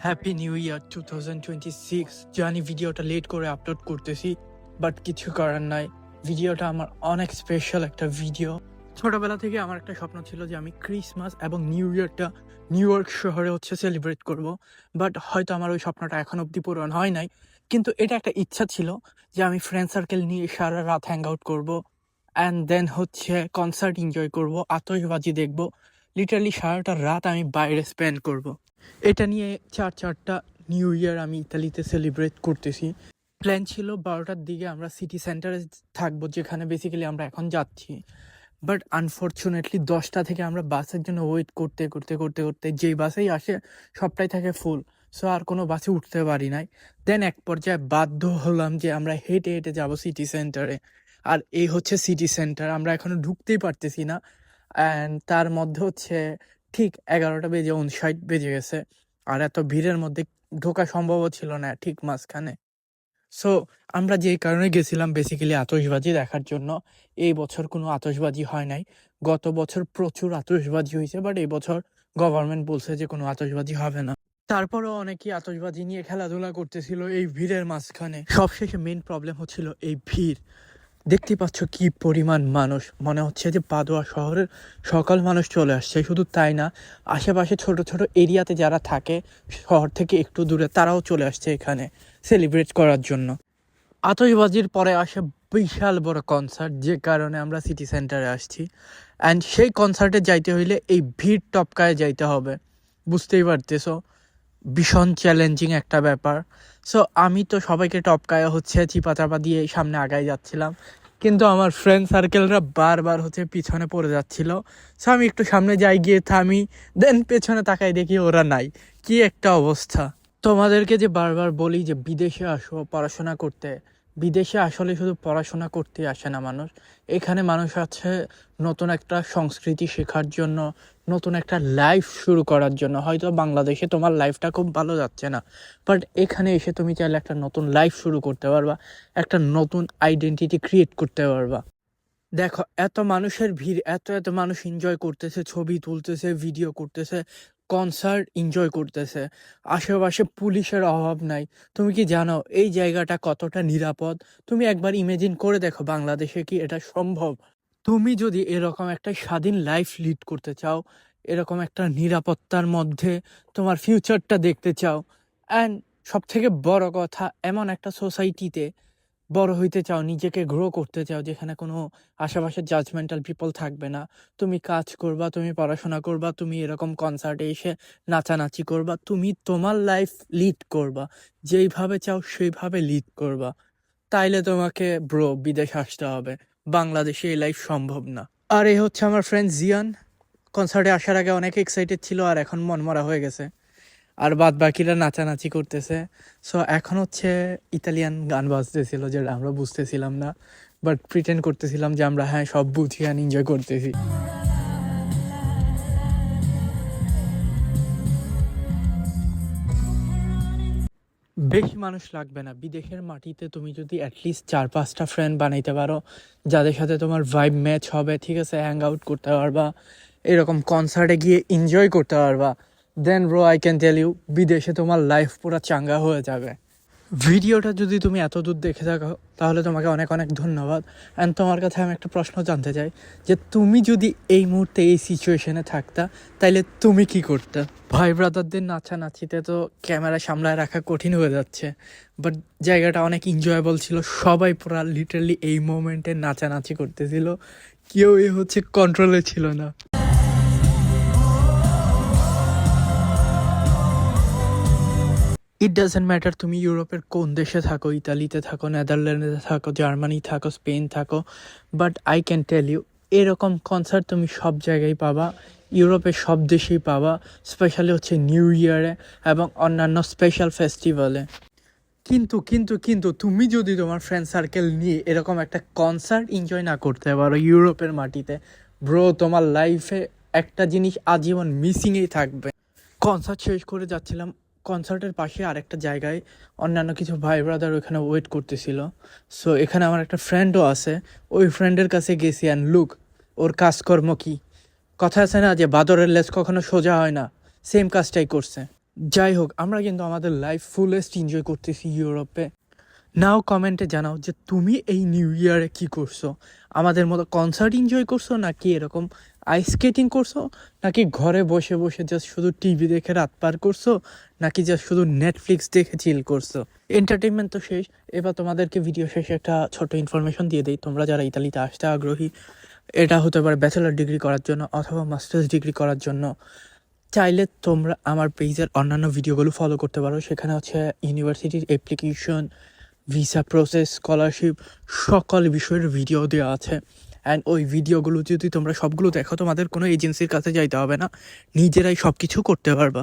Happy new year 2026। জানি ভিডিওটা late করে আপলোড করতেছি, বাট কিছু করার নাই। ভিডিওটা আমার অনেক স্পেশাল একটা ভিডিও। ছোটবেলা থেকে আমার একটা স্বপ্ন ছিল যে আমি ক্রিসমাস এবং নিউ ইয়ারটা নিউ ইয়র্ক শহরে সেলিব্রেট করব। বাট হয়তো আমার ওই স্বপ্নটা এখন অব্দি পূরণ হয় নাই, কিন্তু এটা একটা ইচ্ছা ছিল যে আমি ফ্রেন্ড সার্কেল নিয়ে সারা রাত হ্যাং আউট করবো, অ্যান্ড দেন কনসার্ট এনজয় করব, আতশবাজি দেখবো। লিটারালি সারাটা রাত আমি বাইরে স্পেন্ড করব। এটা নিয়ে চারটা নিউ ইয়ার আমি ইতালিতে সেলিব্রেট করতেছি। প্ল্যান ছিল 12টার দিকে আমরা সিটি সেন্টারে থাকবো, যেখানে বেসিক্যালি আমরা এখন যাচ্ছি। বাট আনফর্চুনেটলি 10টা থেকে আমরা বাসের জন্য ওয়েট করতে করতে করতে করতে যেই বাসেই আসে সবটাই থাকে ফুল। সো আর কোনো বাসে উঠতে পারি নাই। দেন এক পর্যায়ে বাধ্য হলাম যে আমরা হেঁটে হেঁটে যাব সিটি সেন্টারে। আর এই সিটি সেন্টার, আমরা এখনো ঢুকতেই পারতেছি না। অ্যান্ড তার মধ্যে ঠিক 11টা বেজে 59 বেজে গেছে। আর এত ভিড়ের মধ্যে ঢোকা সম্ভবও ছিল না ঠিক মাঝখানে। সো আমরা যেই কারণে গেছিলাম বেসিক্যালি আতশবাজি দেখার জন্য। এই বছর কোনো আতশবাজি হয় নাই। গত বছর প্রচুর আতশবাজি হয়েছে, বাট এই বছর গভর্নমেন্ট বলছে যে কোনো আতশবাজি হবে না। তারপরেও অনেকেই আতশবাজি নিয়ে খেলাধুলা করতেছিল এই ভিড়ের মাঝখানে। সবশেষে মেন প্রবলেম হচ্ছিল এই ভিড়। দেখতে পাচ্ছ কি পরিমাণ মানুষ, মনে হচ্ছে যে পাদোয়া শহরের সকল মানুষ চলে আসছে। শুধু তাই না, আশেপাশে ছোট ছোট এরিয়াতে যারা থাকে শহর থেকে একটু দূরে, তারাও চলে আসছে এখানে সেলিব্রেট করার জন্য। আতশবাজির পরে আসে বিশাল বড় কনসার্ট, যে কারণে আমরা সিটি সেন্টারে আসছি। অ্যান্ড সেই কনসার্টে যাইতে হইলে এই ভিড় টপকায় যাইতে হবে, বুঝতেই পারতেছো। ভীষণ চ্যালেঞ্জিং একটা ব্যাপার। সো আমি তো সবাইকে টপকায় চিপা চাপা দিয়ে সামনে আগায় যাচ্ছিলাম, কিন্তু আমার ফ্রেন্ড সার্কেলরা বারবার পিছনে পড়ে যাচ্ছিল। সো আমি একটু সামনে যাই, গিয়ে থামি, দেন পেছনে তাকাই দেখি ওরা নাই। কি একটা অবস্থা! তোমাদেরকে যে বারবার বলি যে বিদেশে আসো পড়াশোনা করতে, বিদেশে আসলে শুধু পড়াশোনা করতে আসে না মানুষ। এখানে মানুষ আছে নতুন একটা সংস্কৃতি শেখার জন্য, নতুন একটা লাইফ শুরু করার জন্য। হয়তো বাংলাদেশে তোমার লাইফটা খুব ভালো যাচ্ছে না, বাট এখানে এসে তুমি চাইলে একটা নতুন লাইফ শুরু করতে পারবা, একটা নতুন আইডেন্টিটি ক্রিয়েট করতে পারবা। দেখো, এত মানুষের ভিড়, এত এত মানুষ এনজয় করতেছে, ছবি তুলতেছে, ভিডিও করতেছে, কনসার্ট এনজয় করতেছে। আশেপাশে পুলিশের অভাব নাই। তুমি কি জানো এই জায়গাটা কতটা নিরাপদ? তুমি একবার ইমেজিন করে দেখো, বাংলাদেশে কি এটা সম্ভব? তুমি যদি এরকম একটা স্বাধীন লাইফ লিড করতে চাও, এরকম একটা নিরাপত্তার মধ্যে তোমার ফিউচারটা দেখতে চাও, অ্যান্ড সব থেকে বড় কথা, এমন একটা সোসাইটিতে বড় হইতে চাও, নিজেকে গ্রো করতে চাও, যেখানে কোনো আশেপাশে জাজমেন্টাল পিপল থাকবে না। তুমি কাজ করবা, তুমি পড়াশোনা করবা, তুমি এরকম কনসার্টে এসে নাচানাচি করবা, তুমি তোমার লাইফ লিড করবা, যেইভাবে চাও সেইভাবে লিড করবা। তাইলে তোমাকে বিদেশ আসতে হবে। বাংলাদেশে এই লাইফ সম্ভব না। আর এই আমার ফ্রেন্ড জিয়ান। কনসার্টে আসার আগে অনেক এক্সাইটেড ছিল, আর এখন মনমরা হয়ে গেছে। আর বাদ বাকিরা নাচানাচি করতেছে। সো এখন ইতালিয়ান গান বাজতেছিল, যেটা আমরা বুঝতেছিলাম না, বাট প্রিটেন্ড করতেছিলাম যে আমরা হ্যাঁ সব বুঝি আর এনজয় করতেছি। বেশি মানুষ লাগবে না। বিদেশের মাটিতে তুমি যদি অ্যাটলিস্ট 4-5টা ফ্রেন্ড বানাইতে পারো, যাদের সাথে তোমার ভাইব ম্যাচ হবে, ঠিক আছে, হ্যাং আউট করতে পারবা, এরকম কনসার্টে গিয়ে এনজয় করতে পারবা, then I can tell you, বিদেশে তোমার লাইফ পুরো চাঙ্গা হয়ে যাবে। ভিডিওটা যদি তুমি এত দূর দেখে থাকো, তাহলে তোমাকে অনেক অনেক ধন্যবাদ। অ্যান্ড তোমার কাছে আমি একটা প্রশ্ন জানতে চাই, যে তুমি যদি এই মুহূর্তে এই সিচুয়েশনে থাকতা, তাইলে তুমি কি করতে? ভাই ব্রাদারদের নাচানাচিতে তো ক্যামেরা সামলায় রাখা কঠিন হয়ে যাচ্ছে, বাট জায়গাটা অনেক এনজয়েবল ছিল। সবাই পুরা লিটারালি এই মোমেন্টে নাচানাচি করতেছিল, কেউ কন্ট্রোলে ছিল না। ইট ডাজেন্ট ম্যাটার তুমি ইউরোপের কোন দেশে থাকো, ইতালিতে থাকো, নেদারল্যান্ডে থাকো, জার্মানি থাকো, স্পেন থাকো, but I can tell you, এরকম কনসার্ট তুমি সব জায়গায় পাবা, ইউরোপের সব দেশেই পাবা, স্পেশালি নিউ ইয়ারে এবং অন্যান্য স্পেশাল ফেস্টিভ্যালে। কিন্তু কিন্তু কিন্তু তুমি যদি তোমার ফ্রেন্ড সার্কেল নিয়ে এরকম একটা কনসার্ট এনজয় না করতে পারো ইউরোপের মাটিতে, তোমার লাইফে একটা জিনিস আজীবন মিসিংয়েই থাকবে। কনসার্ট শেষ করে যাচ্ছিলাম, কনসার্টের পাশে আরেকটা জায়গায় অন্যান্য কিছু ভাই ব্রাদার ওইখানে ওয়েট করতেছিল। সো এখানে আমার একটা ফ্রেন্ডও আছে, ওই ফ্রেন্ডের কাছে গেছি, অ্যান্ড লুক, ওর কাজকর্ম কি! কথা আছে না যে বাদরের লেজ কখনো সোজা হয় না, সেম কাজটাই করছে। যাই হোক, আমরা কিন্তু আমাদের লাইফ ফুলেস্ট এনজয় করতেছি ইউরোপে। নাও কমেন্টে জানাও যে তুমি এই নিউ ইয়ারে কি করছো, আমাদের মতো কনসার্ট এনজয় করছো, নাকি এরকম আইস স্কেটিং করছো, নাকি ঘরে বসে বসে জাস্ট শুধু টিভি দেখে রাত পার করছো, নাকি জাস্ট শুধু নেটফ্লিক্স দেখে চিল করছো। এন্টারটেনমেন্ট তো শেষ, এবার তোমাদেরকে ভিডিও শেষে একটা ছোট ইনফরমেশন দিয়ে দিই। তোমরা যারা ইতালিতে আসতে আগ্রহী, এটা হতে পারে ব্যাচেলার ডিগ্রি করার জন্য অথবা মাস্টার্স ডিগ্রি করার জন্য, চাইলে তোমরা আমার পেজের অন্যান্য ভিডিওগুলো ফলো করতে পারো। সেখানে হচ্ছে ইউনিভার্সিটির অ্যাপ্লিকেশন, ভিসা প্রসেস, স্কলারশিপ, সকল বিষয়ের ভিডিও দেওয়া আছে। অ্যান্ড ওই ভিডিওগুলো যদি তোমরা সবগুলো দেখো, তোমাদের কোনো এজেন্সির কাছে যাইতে হবে না, নিজেরাই সব কিছু করতে পারবা।